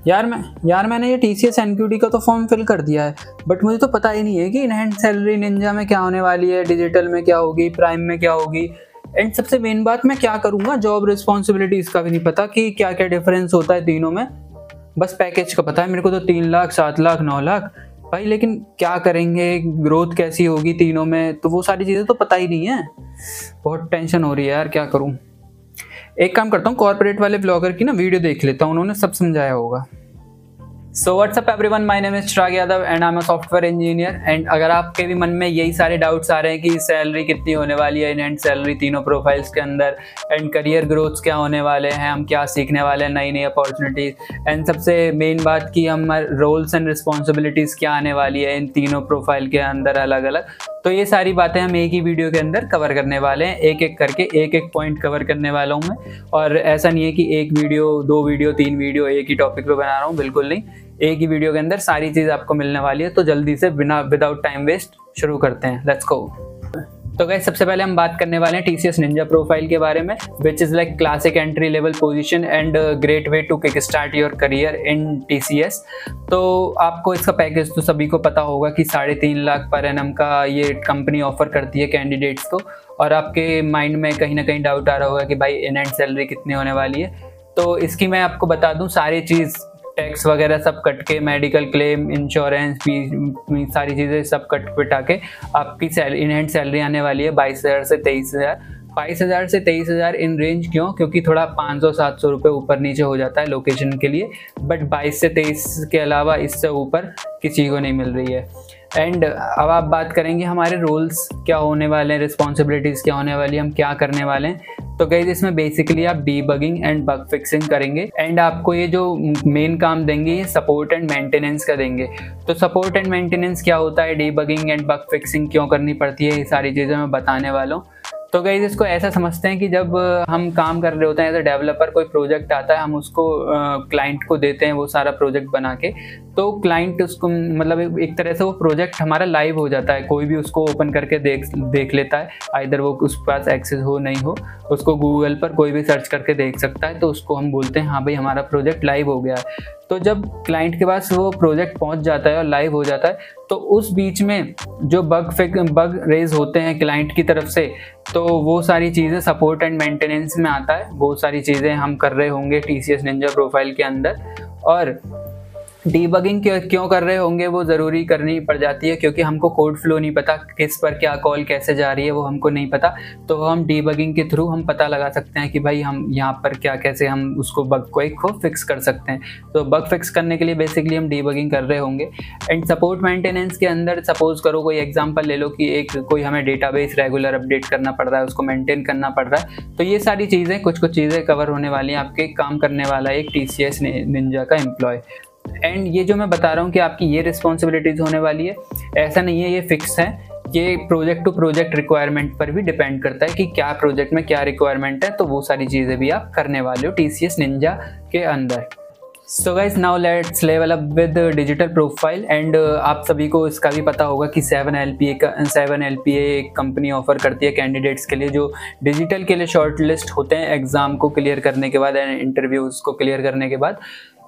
यार मैंने ये TCS NQT का तो फॉर्म फिल कर दिया है, बट मुझे तो पता ही नहीं है कि इनहैंस सैलरी निंजा में क्या होने वाली है, डिजिटल में क्या होगी, प्राइम में क्या होगी, एंड सबसे मेन बात मैं क्या करूँगा, जॉब रिस्पॉन्सिबिलिटीज़ का भी नहीं पता कि क्या क्या डिफरेंस होता है तीनों में। बस पैकेज का पता है मेरे को तो 3 लाख, 7 लाख, 9 लाख भाई, लेकिन क्या करेंगे, ग्रोथ कैसी होगी तीनों में, तो वो सारी चीज़ें तो पता ही नहीं है। बहुत टेंशन हो रही है यार, क्या करूँ। एक काम करता हूँ, कॉर्पोरेट वाले ब्लॉगर की ना वीडियो देख लेता हूँ, उन्होंने सब समझाया होगा। So what's up everyone, my name is Chirag Yadav and I am a software engineer. And अगर आपके भी मन में यही सारे डाउट्स आ रहे हैं कि सैलरी कितनी होने वाली है, इनहैंस सैलरी तीनों प्रोफाइल्स के अंदर, एंड करियर ग्रोथ्स क्या होने वाले हैं, हम क्या सीखने वाले हैं, नई नई अपॉर्चुनिटीज़, एंड सबसे मेन बात कि हम रोल्स एंड रिस्पॉन्सिबिलिटीज़ क्या आने वाली है इन तीनों प्रोफाइल के अंदर अलग अलग, तो ये सारी बातें हम एक ही वीडियो के अंदर कवर करने वाले हैं। एक एक करके एक एक पॉइंट कवर करने वाला हूँ मैं। और ऐसा नहीं है कि एक वीडियो, 2 वीडियो, 3 वीडियो एक ही टॉपिक पे बना रहा हूँ, बिल्कुल नहीं। एक ही वीडियो के अंदर सारी चीज़ आपको मिलने वाली है। तो जल्दी से विदाउट टाइम वेस्ट शुरू करते हैं, लेट्स गो। तो गाइस, सबसे पहले हम बात करने वाले हैं TCS निंजा प्रोफाइल के बारे में, which is like classic entry level position and great way to kick start your career in TCS। तो आपको इसका पैकेज तो सभी को पता होगा कि 3.5 लाख पर एनम का ये कंपनी ऑफर करती है कैंडिडेट्स को। और आपके माइंड में कहीं ना कहीं डाउट आ रहा होगा कि भाई इनहैंस सैलरी कितनी होने वाली है। तो इसकी मैं आपको बता दूं, सारी चीज़ टैक्स वगैरह सब कट के, मेडिकल क्लेम, इंश्योरेंस, सारी चीज़ें सब कट पिटा के आपकी इनहैंस सैलरी आने वाली है 22,000 से 23,000। 22,000 से 23,000 इन रेंज क्यों? क्योंकि थोड़ा 500-700 रुपये ऊपर नीचे हो जाता है लोकेशन के लिए, बट 22 से 23 के अलावा इससे ऊपर किसी को नहीं मिल रही है। एंड अब आप बात करेंगे हमारे रोल्स क्या होने वाले हैं, रिस्पॉन्सिबिलिटीज़ क्या होने वाली है, हम क्या करने वाले हैं। तो गाइस, इसमें बेसिकली आप डीबगिंग एंड बग फिक्सिंग करेंगे। एंड आपको ये जो मेन काम देंगे ये सपोर्ट एंड मेंटेनेंस का देंगे। तो सपोर्ट एंड मेंटेनेंस क्या होता है, डीबगिंग एंड बग फिक्सिंग क्यों करनी पड़ती है, ये सारी चीज़ें मैं बताने वाला हूँ। तो गाइस, इसको ऐसा समझते हैं कि जब हम काम कर रहे होते हैं एज अ डेवलपर, कोई प्रोजेक्ट आता है, हम उसको क्लाइंट को देते हैं वो सारा प्रोजेक्ट बना के। तो क्लाइंट उसको मतलब एक तरह से वो प्रोजेक्ट हमारा लाइव हो जाता है, कोई भी उसको ओपन करके देख लेता है, आइदर वो उसके पास एक्सेस हो नहीं हो, उसको गूगल पर कोई भी सर्च करके देख सकता है। तो उसको हम बोलते हैं हाँ भाई हमारा प्रोजेक्ट लाइव हो गया है। तो जब क्लाइंट के पास वो प्रोजेक्ट पहुंच जाता है और लाइव हो जाता है, तो उस बीच में जो बग रेज होते हैं क्लाइंट की तरफ से, तो वो सारी चीज़ें सपोर्ट एंड मेंटेनेंस में आता है। वो सारी चीज़ें हम कर रहे होंगे TCS निंजा प्रोफाइल के अंदर। और डीबगिंग क्यों कर रहे होंगे, वो ज़रूरी करनी पड़ जाती है क्योंकि हमको कोड फ्लो नहीं पता, किस पर क्या कॉल कैसे जा रही है वो हमको नहीं पता। तो हम डीबगिंग के थ्रू हम पता लगा सकते हैं कि भाई हम यहाँ पर क्या, कैसे हम उसको बग को फिक्स कर सकते हैं। तो बग फिक्स करने के लिए बेसिकली हम डीबगिंग कर रहे होंगे। एंड सपोर्ट मेंटेनेंस के अंदर सपोज करो कोई एग्जांपल ले लो कि कोई हमें डेटाबेस रेगुलर अपडेट करना पड़ रहा है, उसको मेंटेन करना पड़ रहा है। तो ये सारी चीज़ें कुछ चीज़ें कवर होने वाली हैं, आपके काम करने वाला एक TCS निंजा का एम्प्लॉय। एंड ये जो मैं बता रहा हूँ कि आपकी ये रिस्पॉन्सिबिलिटीज़ होने वाली है, ऐसा नहीं है ये फिक्स है, ये प्रोजेक्ट टू प्रोजेक्ट रिक्वायरमेंट पर भी डिपेंड करता है कि क्या प्रोजेक्ट में क्या रिक्वायरमेंट है। तो वो सारी चीज़ें भी आप करने वाले हो TCS निंजा के अंदर। So guys, now let's level up with digital profile. And आप सभी को इसका भी पता होगा कि 7 LPA एक कंपनी ऑफर करती है कैंडिडेट्स के लिए जो डिजिटल के लिए शॉर्ट लिस्ट होते हैं एग्ज़ाम को क्लियर करने के बाद एंड इंटरव्यूज़ को क्लियर करने के बाद।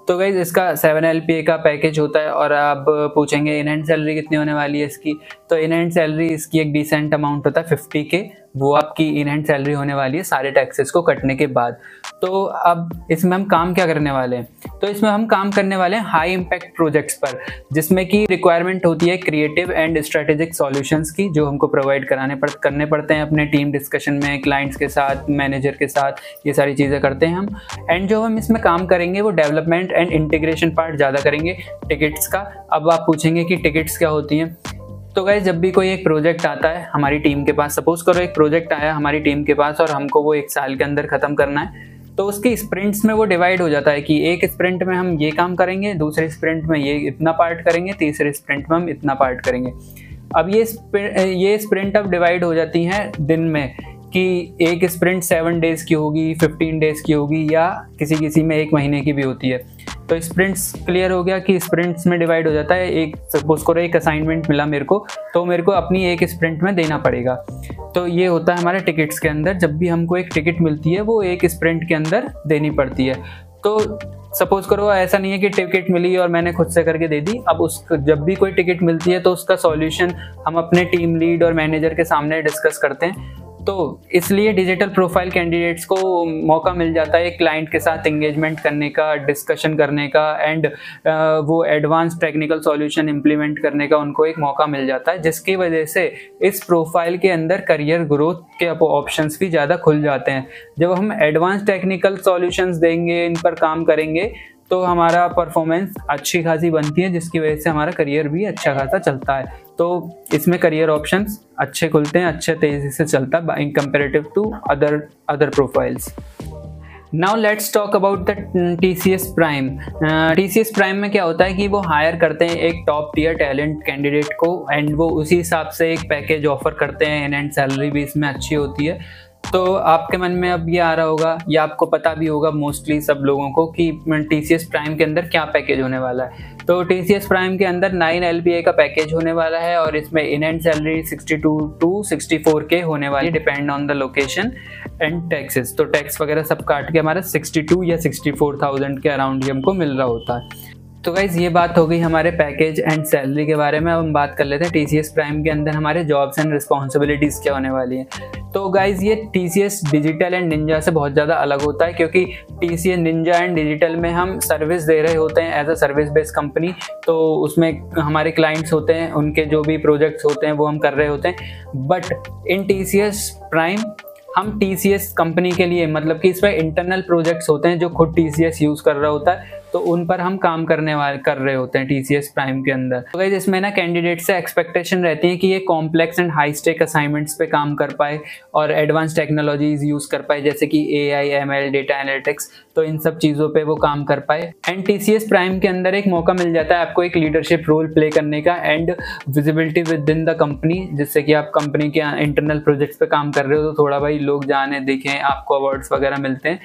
तो गाइज, इसका 7 LPA का पैकेज होता है। और आप पूछेंगे इनहैंस सैलरी कितनी होने वाली है इसकी, तो इनहैंस सैलरी इसकी एक डिसेंट अमाउंट होता है 50K, वो आपकी इनहैंस सैलरी होने वाली है सारे टैक्सेस को कटने के बाद। तो अब इसमें हम काम क्या करने वाले हैं, तो इसमें हम काम करने वाले हैं हाई इम्पैक्ट प्रोजेक्ट्स पर, जिसमें कि रिक्वायरमेंट होती है क्रिएटिव एंड स्ट्रेटेजिक सॉल्यूशंस की, जो हमको प्रोवाइड करने पड़ते हैं अपने टीम डिस्कशन में, क्लाइंट्स के साथ, मैनेजर के साथ, ये सारी चीज़ें करते हैं हम। एंड जो हम इसमें काम करेंगे वो डेवलपमेंट एंड इंटीग्रेशन पार्ट ज़्यादा करेंगे टिकट्स का। अब आप पूछेंगे कि टिकट्स क्या होती हैं। तो गाइस, जब भी कोई एक प्रोजेक्ट आता है हमारी टीम के पास, सपोज करो एक प्रोजेक्ट आया हमारी टीम के पास और हमको वो 1 साल के अंदर ख़त्म करना है, तो उसकी स्प्रिंट्स में वो डिवाइड हो जाता है कि एक स्प्रिंट में हम ये काम करेंगे, दूसरे स्प्रिंट में ये इतना पार्ट करेंगे, तीसरे स्प्रिंट में हम इतना पार्ट करेंगे। अब ये स्प्रिंट अब डिवाइड हो जाती हैं दिन में कि एक स्प्रिंट 7 डेज़ की होगी, 15 डेज़ की होगी, या किसी में 1 महीने की भी होती है। तो स्प्रिंट्स क्लियर हो गया कि स्प्रिंट्स में डिवाइड हो जाता है। एक सपोज करो एक असाइनमेंट मिला मेरे को, तो मेरे को अपनी एक स्प्रिंट में देना पड़ेगा। तो ये होता है हमारे टिकट्स के अंदर, जब भी हमको एक टिकट मिलती है वो एक स्प्रिंट के अंदर देनी पड़ती है। तो सपोज करो ऐसा नहीं है कि टिकट मिली और मैंने खुद से करके दे दी। अब उस जब भी कोई टिकट मिलती है तो उसका सॉल्यूशन हम अपने टीम लीड और मैनेजर के सामने डिस्कस करते हैं। तो इसलिए डिजिटल प्रोफाइल कैंडिडेट्स को मौका मिल जाता है क्लाइंट के साथ एंगेजमेंट करने का, डिस्कशन करने का एंड वो एडवांस टेक्निकल सॉल्यूशन इम्प्लीमेंट करने का उनको एक मौका मिल जाता है, जिसकी वजह से इस प्रोफाइल के अंदर करियर ग्रोथ के ऑप्शंस भी ज़्यादा खुल जाते हैं। जब हम एडवांस टेक्निकल सॉल्यूशंस देंगे, इन पर काम करेंगे, तो हमारा परफॉर्मेंस अच्छी खासी बनती है, जिसकी वजह से हमारा करियर भी अच्छा खासा चलता है। तो इसमें करियर ऑप्शंस अच्छे खुलते हैं, अच्छे तेज़ी से चलता है in comparative to other profiles. Now let's talk about the TCS prime. TCS prime में क्या होता है कि वो हायर करते हैं एक टॉप टियर टैलेंट कैंडिडेट को एंड वो उसी हिसाब से एक पैकेज ऑफर करते हैं एंड सैलरी भी इसमें अच्छी होती है। तो आपके मन में अब ये आ रहा होगा या आपको पता भी होगा मोस्टली सब लोगों को कि TCS प्राइम के अंदर क्या पैकेज होने वाला है। तो TCS प्राइम के अंदर 9 LPA का पैकेज होने वाला है और इसमें in hand salary 62 to 64K होने वाली है, depend on the location and taxes. तो टैक्स वगैरह सब काट के हमारा 62 या 64,000 के अराउंड ही हमको मिल रहा होता है। तो गाइज ये बात हो गई हमारे पैकेज एंड सैलरी के बारे में। अब हम बात कर लेते हैं TCS प्राइम के अंदर हमारे जॉब्स एंड रिस्पॉन्सिबिलिटीज़ क्या होने वाली हैं। तो गाइज ये TCS डिजिटल एंड निंजा से बहुत ज़्यादा अलग होता है, क्योंकि TCS निंजा एंड डिजिटल में हम सर्विस दे रहे होते हैं as a service based company. तो उसमें हमारे क्लाइंट्स होते हैं, उनके जो भी प्रोजेक्ट्स होते हैं वो हम कर रहे होते हैं। बट इन TCS प्राइम हम TCS कंपनी के लिए, मतलब कि इसमें इंटरनल प्रोजेक्ट्स होते हैं जो खुद TCS यूज़ कर रहा होता है, तो उन पर हम काम कर रहे होते हैं TCS प्राइम के अंदर। तो गाइस इसमें ना कैंडिडेट से एक्सपेक्टेशन रहती है कि ये complex and high stake assignments पे काम कर पाए और एडवांस टेक्नोलॉजीज यूज़ कर पाए, जैसे कि AI, ML, डेटा एनालिटिक्स। तो इन सब चीज़ों पे वो काम कर पाए। एंड TCS प्राइम के अंदर एक मौका मिल जाता है आपको एक लीडरशिप रोल प्ले करने का and visibility with in the company, जिससे कि आप कंपनी के इंटरनल प्रोजेक्ट्स पे काम कर रहे हो तो थोड़ा भाई लोग जाने दिखें, आपको अवार्ड्स वगैरह मिलते हैं।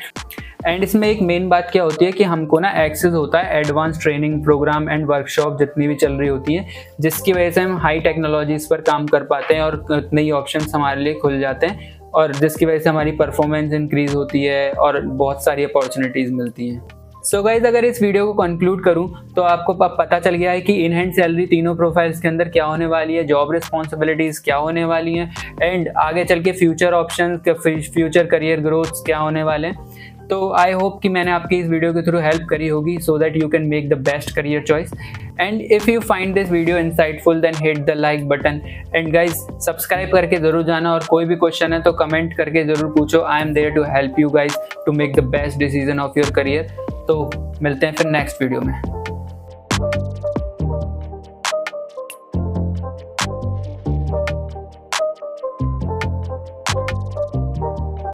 एंड इसमें एक मेन बात क्या होती है कि हमको ना एक्सेस होता है advance training program and workshop जितनी भी चल रही होती है, जिसकी वजह से हम हाई टेक्नोलॉजीज़ पर काम कर पाते हैं और नई ऑप्शंस हमारे लिए खुल जाते हैं, और जिसकी वजह से हमारी परफॉर्मेंस इंक्रीज़ होती है और बहुत सारी अपॉर्चुनिटीज़ मिलती हैं। सो गाइज अगर इस वीडियो को कंक्लूड करूं तो आपको पता चल गया है कि इन हैंड सैलरी तीनों प्रोफाइल्स के अंदर क्या होने वाली है, जॉब रिस्पॉन्सिबिलिटीज़ क्या होने वाली हैं एंड आगे चल के future option, future career growths क्या होने वाले हैं। तो आई होप कि मैंने आपकी इस वीडियो के थ्रू हेल्प करी होगी so that you can make the best career choice. And if you find this video insightful then hit the like button and guys subscribe करके ज़रूर जाना, और कोई भी क्वेश्चन है तो कमेंट करके ज़रूर पूछो। I am there to help you guys to make the best decision of your career. तो मिलते हैं फिर नेक्स्ट वीडियो में।